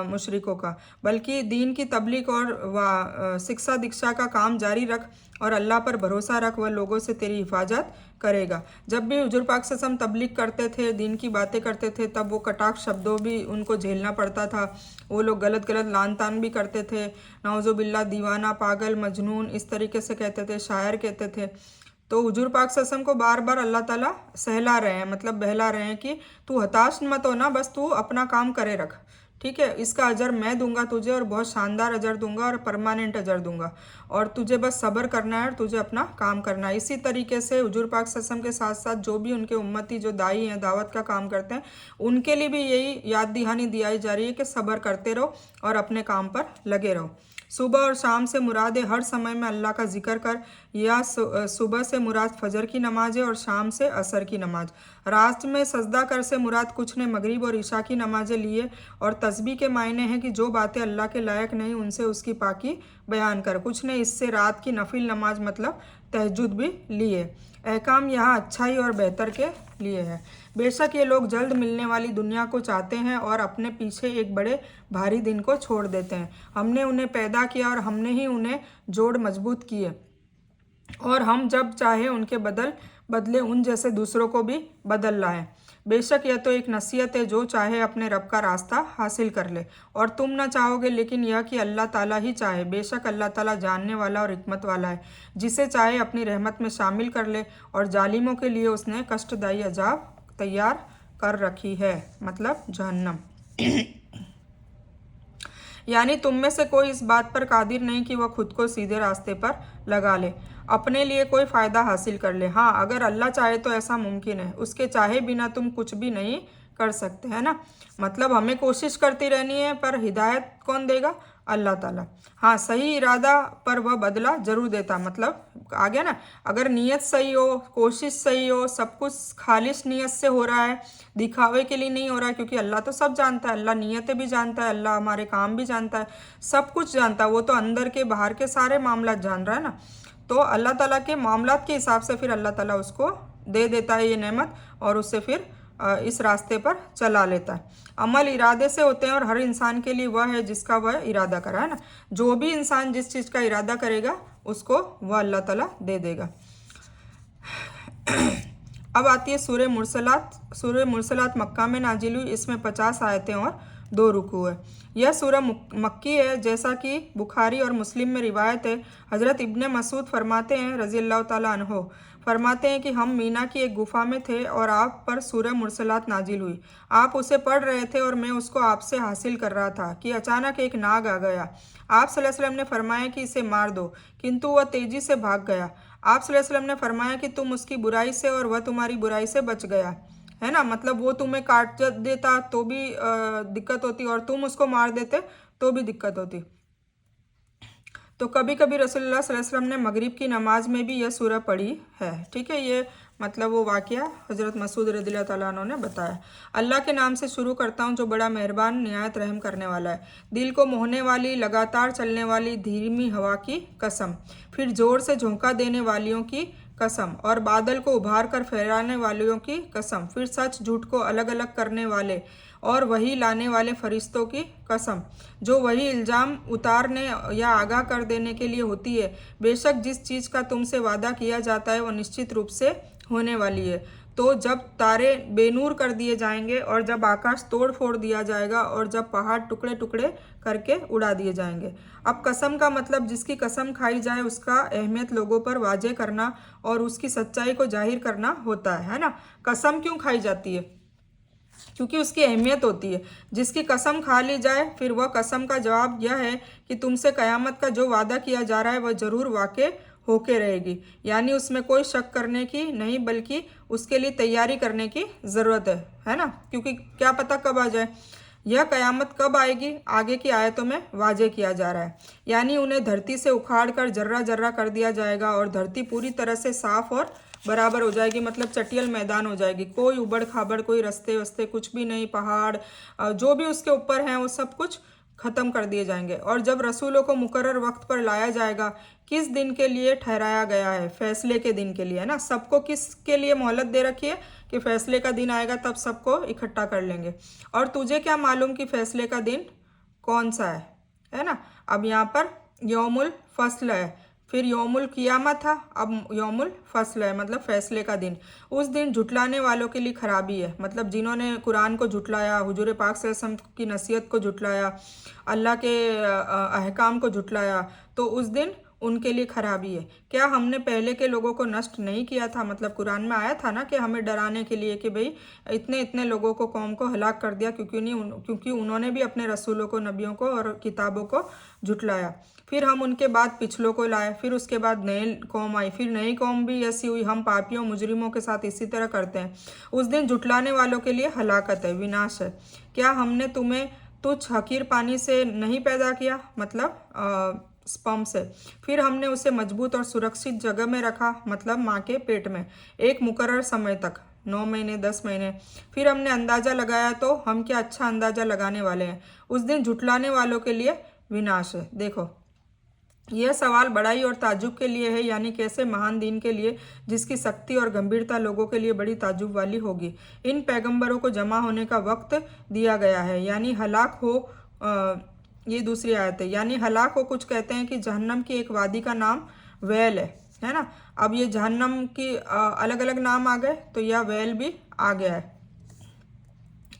मुशरिकों का, बल्कि दीन की तबलीग और शिक्षा दीक्षा का काम जारी रख और अल्लाह पर भरोसा रख, वह लोगों से तेरी हिफाजत करेगा। जब भी हुजूर पाक सल्लल्लाहु अलैहि वसल्लम तबलीग करते थे, दीन की बातें करते थे, तब वो कटाक्ष शब्दों भी उनको झेलना पड़ता था। वो लोग गलत गलत लान तान भी करते थे, नाउज़ुबिल्लाह, दीवाना, पागल, मजनून, इस तरीके से कहते थे, शायर कहते थे। तो हुजूर पाक सल्लल्लाहु अलैहि वसल्लम को बार बार अल्लाह ताला सहला रहे हैं, मतलब बहला रहे हैं कि तू हताश मत हो ना, बस तू अपना काम करे रख, ठीक है। इसका अजर मैं दूंगा तुझे, और बहुत शानदार अजर दूंगा और परमानेंट अजर दूंगा, और तुझे बस सब्र करना है और तुझे अपना काम करना है। इसी तरीके से हुजूर पाक सल्लल्लाहु अलैहि वसल्लम के साथ साथ जो भी उनके उम्मती जो दाई हैं, दावत का काम करते हैं, उनके लिए भी यही याद दहानी दिलाई जा रही है कि सब्र करते रहो और अपने काम पर लगे रहो। सुबह और शाम से मुराद है हर समय में अल्लाह का जिक्र कर, या सुबह से मुराद फजर की नमाज है और शाम से असर की नमाज। रात में सजदा कर से मुराद कुछ ने मगरिब और ईशा की नमाजें लिए, और तस्बीह के मायने हैं कि जो बातें अल्लाह के लायक नहीं उनसे उसकी पाकी बयान कर। कुछ ने इससे रात की नफिल नमाज मतलब तहज्जुद भी लिए। अहकाम यहाँ अच्छाई और बेहतर के लिए है। बेशक ये लोग जल्द मिलने वाली दुनिया को चाहते हैं और अपने पीछे एक बड़े भारी दिन को छोड़ देते हैं। हमने उन्हें पैदा किया और हमने ही उन्हें जोड़ मजबूत किए, और हम जब चाहे उनके बदले उन जैसे दूसरों को भी बदल लाएं। बेशक यह तो एक नसीहत है, जो चाहे अपने रब का रास्ता हासिल कर ले, और तुम ना चाहोगे लेकिन यह कि अल्लाह ताला ही चाहे। बेशक अल्लाह ताला जानने वाला और हिकमत वाला है। जिसे चाहे अपनी रहमत में शामिल कर ले, और जालिमों के लिए उसने कष्टदायी अजाब तैयार कर रखी है, मतलब जहन्नम। यानी तुम में से कोई इस बात पर कादिर नहीं कि वह खुद को सीधे रास्ते पर लगा ले, अपने लिए कोई फ़ायदा हासिल कर ले। हाँ, अगर अल्लाह चाहे तो ऐसा मुमकिन है, उसके चाहे बिना तुम कुछ भी नहीं कर सकते, है ना। मतलब हमें कोशिश करती रहनी है, पर हिदायत कौन देगा? अल्लाह ताला। हाँ, सही इरादा पर वह बदला जरूर देता, मतलब आ गया ना। अगर नीयत सही हो, कोशिश सही हो, सब कुछ खालिश नीयत से हो रहा है, दिखावे के लिए नहीं हो रहा है, क्योंकि अल्लाह तो सब जानता है, अल्लाह नीयतें भी जानता है, अल्लाह हमारे काम भी जानता है, सब कुछ जानता है। वो तो अंदर के बाहर के सारे मामला जान रहा है ना। तो अल्लाह ताला के मामलात के हिसाब से फिर अल्लाह ताला उसको दे देता है ये नेमत, और उससे फिर इस रास्ते पर चला लेता है। अमल इरादे से होते हैं, और हर इंसान के लिए वह है जिसका वह इरादा करा, है ना। जो भी इंसान जिस चीज़ का इरादा करेगा उसको वह अल्लाह ताला दे देगा। अब आती है सूरह मुरसलात। सूरह मुरसलात मक्का में नाजिल हुई, इसमें 50 आयतें और 2 रुकू है। यह सूरह मक्की है, जैसा कि बुखारी और मुस्लिम में रिवायत है। हज़रत इब्ने मसूद फरमाते हैं रज़ी अल्लाह ताला अन्हो, फरमाते हैं कि हम मीना की एक गुफा में थे और आप पर सूरह मुरसलात नाजिल हुई। आप उसे पढ़ रहे थे और मैं उसको आपसे हासिल कर रहा था कि अचानक एक नाग आ गया। आप सल्लल्लाहु अलैहि वसल्लम ने फरमाया कि इसे मार दो, किंतु वह तेजी से भाग गया। आप सल्लल्लाहु अलैहि वसल्लम ने फरमाया कि तुम उसकी बुराई से और वह तुम्हारी बुराई से बच गया, है ना। मतलब वो तुम्हें काट देता तो भी दिक्कत होती, और तुम उसको मार देते तो भी दिक्कत होती। तो कभी कभी रसूलुल्लाह सल्लल्लाहु अलैहि वसल्लम ने मगरिब की नमाज में भी यह सूरह पढ़ी है। ठीक है, ये मतलब वो वाक़या हज़रत मसूद रज़ियल्लाहु ताला अन्हु ने बताया। अल्लाह के नाम से शुरू करता हूँ जो बड़ा मेहरबान निहायत रहम करने वाला है। दिल को मोहने वाली लगातार चलने वाली धीमी हवा की कसम, फिर जोर से झोंका देने वालियों की कसम, और बादल को उभार कर फहराने वालियों की कसम, फिर सच झूठ को अलग अलग करने वाले और वही लाने वाले फरिश्तों की कसम, जो वही इल्ज़ाम उतारने या आगाह कर देने के लिए होती है। बेशक जिस चीज़ का तुमसे वादा किया जाता है वो निश्चित रूप से होने वाली है। तो जब तारे बेनूर कर दिए जाएंगे और जब आकाश तोड़ फोड़ दिया जाएगा और जब पहाड़ टुकड़े टुकड़े करके उड़ा दिए जाएंगे। अब कसम का मतलब जिसकी कसम खाई जाए उसका अहमियत लोगों पर वाजे करना और उसकी सच्चाई को जाहिर करना होता है ना। कसम क्यों खाई जाती है? क्योंकि उसकी अहमियत होती है। जिसकी कसम खा ली जाए फिर वह कसम का जवाब यह है कि तुमसे क़यामत का जो वादा किया जा रहा है वह ज़रूर वाक़े होके रहेगी, यानी उसमें कोई शक करने की नहीं बल्कि उसके लिए तैयारी करने की ज़रूरत है ना, क्योंकि क्या पता कब आ जाए। यह क़यामत कब आएगी आगे की आयतों में वाजे किया जा रहा है, यानी उन्हें धरती से उखाड़ कर जर्रा जर्रा कर दिया जाएगा और धरती पूरी तरह से साफ और बराबर हो जाएगी, मतलब चटियल मैदान हो जाएगी। कोई उबड़ खाबड़, कोई रास्ते वस्ते कुछ भी नहीं, पहाड़ जो भी उसके ऊपर हैं वो सब कुछ ख़त्म कर दिए जाएंगे। और जब रसूलों को मुकर्रर वक्त पर लाया जाएगा, किस दिन के लिए ठहराया गया है? फैसले के दिन के लिए, है ना। सबको किसके लिए मोहलत दे रखी है कि फैसले का दिन आएगा तब सबको इकट्ठा कर लेंगे। और तुझे क्या मालूम कि फैसले का दिन कौन सा है ना। अब यहाँ पर यौमुल फस्ल है, फिर यौमुल क़ियामत था, अब यौमुल फस्ल है मतलब फैसले का दिन। उस दिन झुटलाने वालों के लिए खराबी है, मतलब जिन्होंने कुरान को झुटलाया, हुजूर पाक सल्लल्लाहु अलैहि वसल्लम की नसीहत को झुटलाया, अल्लाह के अहकाम को झुटलाया, तो उस दिन उनके लिए खराबी है। क्या हमने पहले के लोगों को नष्ट नहीं किया था? मतलब कुरान में आया था ना कि हमें डराने के लिए कि भाई इतने इतने लोगों को, कौम को हलाक कर दिया क्योंकि उन्होंने भी अपने रसूलों को, नबियों को और किताबों को झुटलाया। फिर हम उनके बाद पिछलों को लाए, फिर उसके बाद नई कौम आई, फिर नई कौम भी ऐसी हुई। हम पापियों मुजरिमों के साथ इसी तरह करते हैं। उस दिन झुटलाने वालों के लिए हलाकत है, विनाश है। क्या हमने तुम्हें तुच्छ हकीर पानी से नहीं पैदा किया, मतलब स्पर्म से, फिर हमने उसे मजबूत और सुरक्षित जगह में रखा, मतलब माँ के पेट में, एक मुकर्रर समय तक, 9 महीने 10 महीने। फिर हमने अंदाज़ा लगाया तो हम क्या अच्छा अंदाज़ा लगाने वाले हैं। उस दिन झुटलाने वालों के लिए विनाश है। देखो, यह सवाल बड़ाई और ताजुब के लिए है, यानी कैसे महान दीन के लिए जिसकी सख्ती और गंभीरता लोगों के लिए बड़ी ताजुब वाली होगी। इन पैगंबरों को जमा होने का वक्त दिया गया है, यानी हलाक हो। ये दूसरी आयत है, यानी हलाक हो। कुछ कहते हैं कि जहन्नम की एक वादी का नाम वैल है ना। अब ये जहन्नम की अलग अलग नाम आ गए तो यह वैल भी आ गया है,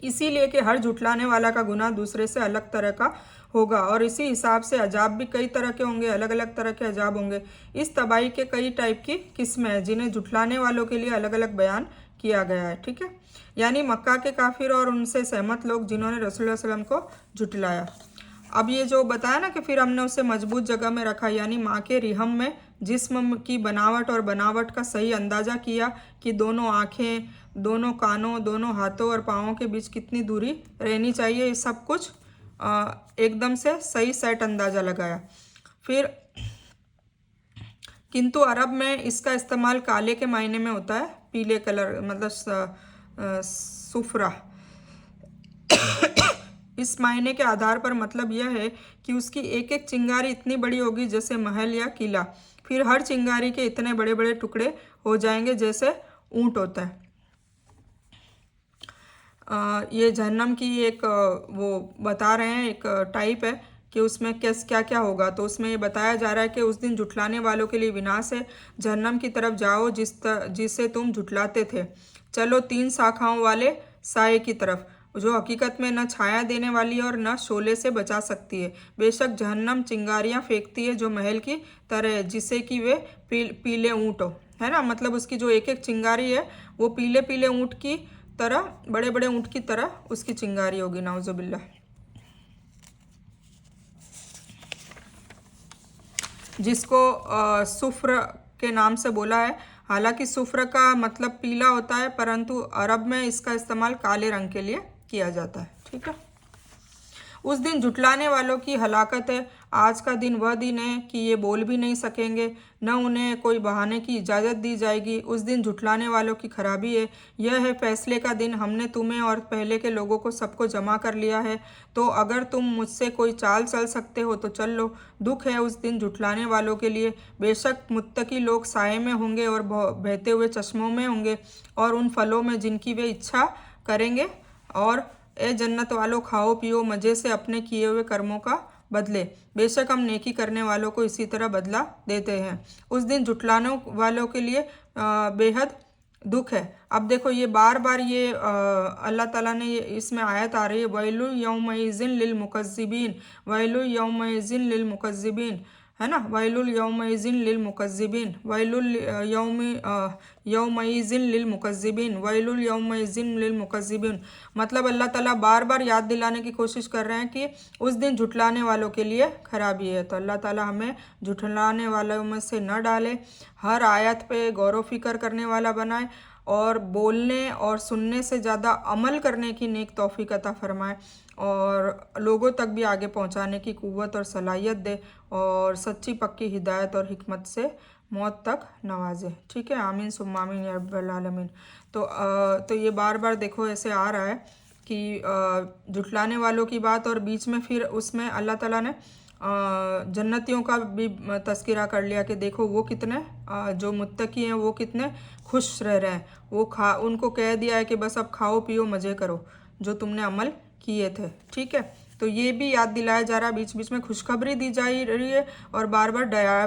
इसीलिए कि हर झुटलाने वाला का गुनाह दूसरे से अलग तरह का होगा और इसी हिसाब से अजाब भी कई तरह के होंगे, अलग अलग तरह के अजाब होंगे। इस तबाही के कई टाइप की किस्में हैं जिन्हें झुटलाने वालों के लिए अलग अलग बयान किया गया है। ठीक है, यानी मक्का के काफिर और उनसे सहमत लोग जिन्होंने रसूलुल्लाह सल्लल्लाहु अलैहि वसल्लम को झुटलाया। अब ये जो बताया ना कि फिर हमने उसे मजबूत जगह में रखा, यानी माँ के रिहम में जिस्म की बनावट और बनावट का सही अंदाज़ा किया कि दोनों आँखें, दोनों कानों, दोनों हाथों और पाँवों के बीच कितनी दूरी रहनी चाहिए, ये सब कुछ एकदम से सही सेट अंदाज़ा लगाया। फिर किंतु अरब में इसका इस्तेमाल काले के मायने में होता है, पीले कलर, मतलब सुफरा। इस मायने के आधार पर मतलब यह है कि उसकी एक एक चिंगारी इतनी बड़ी होगी जैसे महल या किला। फिर हर चिंगारी के इतने बड़े बड़े टुकड़े हो जाएंगे जैसे ऊंट होता है। ये जहन्नम की एक वो बता रहे हैं, एक टाइप है कि उसमें क्या क्या होगा। तो उसमें ये बताया जा रहा है कि उस दिन झुटलाने वालों के लिए विनाश है। जहन्नम की तरफ जाओ जिसे तुम झुटलाते थे, चलो 3 शाखाओं वाले साए की तरफ, जो हकीकत में न छाया देने वाली और न शोले से बचा सकती है। बेशक जहन्नम चिंगारियाँ फेंकती है जो महल की तरह है, जिसे कि वे पीले ऊँट हो, है ना। मतलब उसकी जो एक एक चिंगारी है वो पीले पीले ऊँट की तरह, बड़े बड़े ऊँट की तरह उसकी चिंगारी होगी, नाउजुबिल्लाह। जिसको सुफ्र के नाम से बोला है। हालांकि सुफ्र का मतलब पीला होता है, परंतु अरब में इसका इस्तेमाल काले रंग के लिए किया जाता है। ठीक है, उस दिन जुटलाने वालों की हलाकत है। आज का दिन वह दिन है कि ये बोल भी नहीं सकेंगे, न उन्हें कोई बहाने की इजाज़त दी जाएगी। उस दिन जुटलाने वालों की खराबी है। यह है फैसले का दिन। हमने तुम्हें और पहले के लोगों को सबको जमा कर लिया है, तो अगर तुम मुझसे कोई चाल चल सकते हो तो चल लो। दुख है उस दिन जुटलाने वालों के लिए। बेशक मुत्तकी लोग साये में होंगे और बहते हुए चश्मों में होंगे और उन फलों में जिनकी वे इच्छा करेंगे। और ए जन्नत वालों, खाओ पियो मज़े से अपने किए हुए कर्मों का बदले। बेशक हम नेकी करने वालों को इसी तरह बदला देते हैं। उस दिन जुटलाने वालों के लिए बेहद दुख है। अब देखो ये बार बार ये अल्लाह ताला ने ये इसमें आयत आ रही है, वैलुल यौमइज़िन लिल मुकज़्ज़िबीन, वैलुल यौमइज़िन लिल मुकज़्ज़िबीन, है ना। वैलुल यौमइज़िन लिल मुकज़्ज़िबीन, वैलुल यौमइज़िन लिल मुकज़्ज़िबीन, वैलुल यौमइज़िन लिल मुकज़्ज़िबीन। मतलब अल्लाह ताला बार बार याद दिलाने की कोशिश कर रहे हैं कि उस दिन झुठलाने वालों के लिए खराबी है। तो अल्लाह ताला हमें झुठलाने वालों में से न डाले, हर आयत पे गौर फिक्र करने वाला बनाए और बोलने और सुनने से ज़्यादा अमल करने की नेक तौफीक अता फरमाए और लोगों तक भी आगे पहुंचाने की क़ुव्वत और सलाहियत दे और सच्ची पक्की हिदायत और हिकमत से मौत तक नवाजे। ठीक है, आमीन सुम्मा आमीन या रब्बल आलमीन। तो ये बार बार देखो ऐसे आ रहा है कि जुटलाने वालों की बात, और बीच में फिर उसमें अल्लाह ताला ने जन्नतियों का भी तस्करा कर लिया कि देखो वो कितने जो मुत्तकी हैं वो कितने खुश रह रहे हैं। वो उनको कह दिया है कि बस अब खाओ पियो मज़े करो जो तुमने अमल किए थे। ठीक है, तो ये भी याद दिलाया जा रहा है, बीच बीच में खुशखबरी दी जा रही है और बार बार डराया,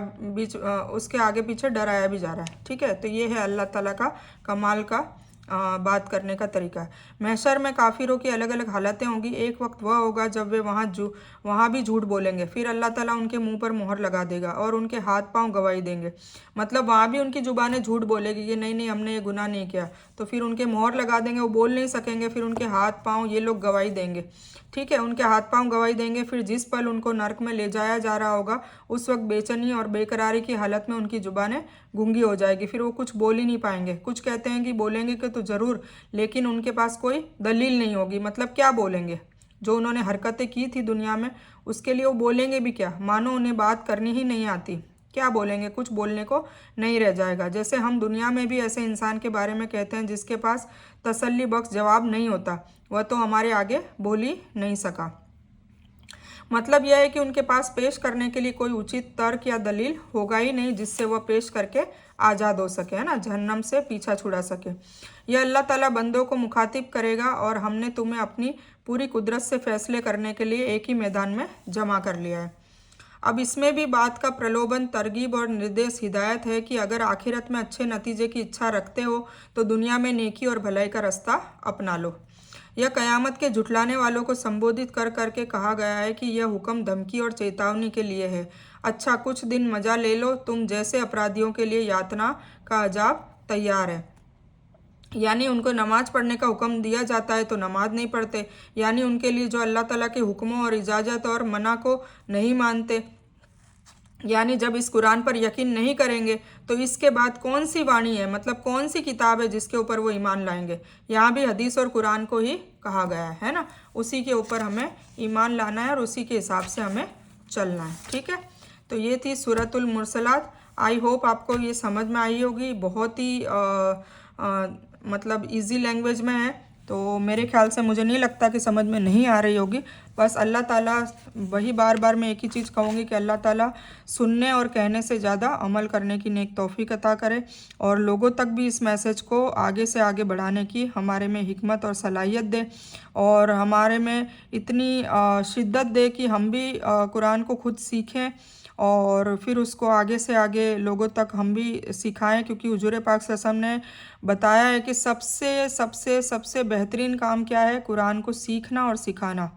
उसके आगे पीछे डराया भी जा रहा है। ठीक है, तो ये है अल्लाह ताला का कमाल का बात करने का तरीका है। महशर में काफिरों की अलग अलग हालतें होंगी। एक वक्त वह होगा जब वे वहाँ भी झूठ बोलेंगे, फिर अल्लाह ताला उनके मुंह पर मोहर लगा देगा और उनके हाथ पांव गवाही देंगे। मतलब वहाँ भी उनकी जुबानें झूठ बोलेगी कि नहीं नहीं हमने ये गुनाह नहीं किया, तो फिर उनके मोहर लगा देंगे, वो बोल नहीं सकेंगे, फिर उनके हाथ पाँव ये लोग गवाही देंगे। ठीक है, उनके हाथ पांव गवाही देंगे। फिर जिस पल उनको नर्क में ले जाया जा रहा होगा उस वक्त बेचैनी और बेकरारी की हालत में उनकी जुबानें गूंगी हो जाएगी, फिर वो कुछ बोल ही नहीं पाएंगे। कुछ कहते हैं कि बोलेंगे कि तो ज़रूर, लेकिन उनके पास कोई दलील नहीं होगी। मतलब क्या बोलेंगे? जो उन्होंने हरकतें की थी दुनिया में उसके लिए वो बोलेंगे भी क्या, मानो उन्हें बात करनी ही नहीं आती। क्या बोलेंगे? कुछ बोलने को नहीं रह जाएगा। जैसे हम दुनिया में भी ऐसे इंसान के बारे में कहते हैं जिसके पास तसल्ली बख्श जवाब नहीं होता, वह तो हमारे आगे बोल ही नहीं सका। मतलब यह है कि उनके पास पेश करने के लिए कोई उचित तर्क या दलील होगा ही नहीं जिससे वह पेश करके आज़ाद हो सके, है ना, जहन्नम से पीछा छुड़ा सके। यह अल्लाह ताला बंदों को मुखातिब करेगा और हमने तुम्हें अपनी पूरी कुदरत से फैसले करने के लिए एक ही मैदान में जमा कर लिया है। अब इसमें भी बात का प्रलोभन, तरगीब और निर्देश हिदायत है कि अगर आखिरत में अच्छे नतीजे की इच्छा रखते हो तो दुनिया में नेकी और भलाई का रास्ता अपना लो। यह क़यामत के झुठलाने वालों को संबोधित कर करके कहा गया है कि यह हुक्म धमकी और चेतावनी के लिए है। अच्छा कुछ दिन मज़ा ले लो, तुम जैसे अपराधियों के लिए यातना का अजाब तैयार है। यानी उनको नमाज पढ़ने का हुक्म दिया जाता है तो नमाज नहीं पढ़ते, यानी उनके लिए जो अल्लाह ताला के हुक्मों और इजाज़त और मना को नहीं मानते, यानी जब इस कुरान पर यकीन नहीं करेंगे तो इसके बाद कौन सी वाणी है, मतलब कौन सी किताब है जिसके ऊपर वो ईमान लाएंगे। यहाँ भी हदीस और कुरान को ही कहा गया है ना, उसी के ऊपर हमें ईमान लाना है और उसी के हिसाब से हमें चलना है। ठीक है, तो ये थी सूरतुल मुरसलात। आई होप आपको ये समझ में आई होगी। बहुत ही मतलब इजी लैंग्वेज में है, तो मेरे ख्याल से मुझे नहीं लगता कि समझ में नहीं आ रही होगी। बस अल्लाह ताला, वही बार बार मैं एक ही चीज़ कहूँगी कि अल्लाह ताला सुनने और कहने से ज़्यादा अमल करने की नेक तौफीक अता करे और लोगों तक भी इस मैसेज को आगे से आगे बढ़ाने की हमारे में हिकमत और सलाहियत दे और हमारे में इतनी शिद्दत दे कि हम भी कुरान को खुद सीखें और फिर उसको आगे से आगे लोगों तक हम भी सिखाएं। क्योंकि हुजूर पाक सल्लल्लाहु अलैहि वसल्लम ने बताया है कि सबसे सबसे सबसे बेहतरीन काम क्या है? कुरान को सीखना और सिखाना।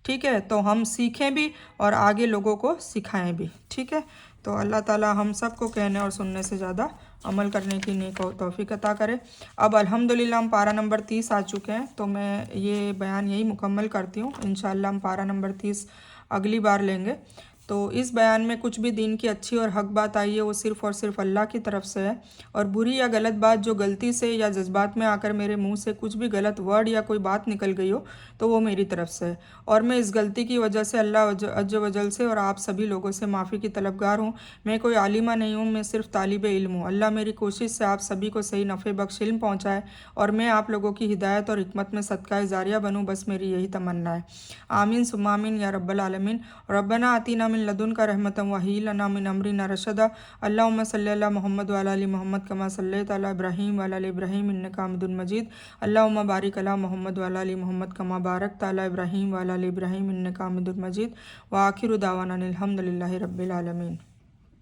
ठीक है, तो हम सीखें भी और आगे लोगों को सिखाएं भी। ठीक है, तो अल्लाह ताला हम सबको कहने और सुनने से ज़्यादा अमल करने की नेक तौफीक अता करे। अब अल्हम्दुलिल्लाह हम पारा नंबर 30 आ चुके हैं, तो मैं ये बयान यही मुकम्मल करती हूँ। इंशाअल्लाह हम पारा नंबर 30 अगली बार लेंगे। तो इस बयान में कुछ भी दीन की अच्छी और हक बात आई है वो सिर्फ़ और सिर्फ अल्लाह की तरफ से है, और बुरी या गलत बात जो गलती से या जज्बात में आकर मेरे मुंह से कुछ भी गलत वर्ड या कोई बात निकल गई हो तो वो मेरी तरफ से है, और मैं इस गलती की वजह से अल्लाह अज्ज वजल से और आप सभी लोगों से माफ़ी की तलबगार हूँ। मैं कोई आलिमा नहीं हूँ, मैं सिर्फ तालिब इल्म हूँ। अल्लाह मेरी कोशिश से आप सभी को सही नफ़े बख्श इल्म पहुँचाए और मैं आप लोगों की हिदायत और हिकमत में सदका जारिया बनूँ, बस मेरी यही तमन्ना है। आमीन सुम्मा आमीन या रब्बल आलमीन। रब्बना आतीना मिन लदुनका रहमतन व हय्यि लना मिन अमरिना रशदा। अल्लाहुम्मा सल्लि अला मुहम्मद व अला आलि मुहम्मद कमा सल्लैता अला इब्राहीम व अला आलि इब्राहीम इन्नका हमीदुम मजीद। अल्लाहुम्मा बारिक अला मुहम्मद व अला आलि मुहम्मद कमा बारकता अला इब्राहीम व अला आलि इब्राहीम इन्नका हमीदुम मजीद। व आखिरु दावाना अनिल हम्दुलिल्लाहि रब्बिल आलमीन।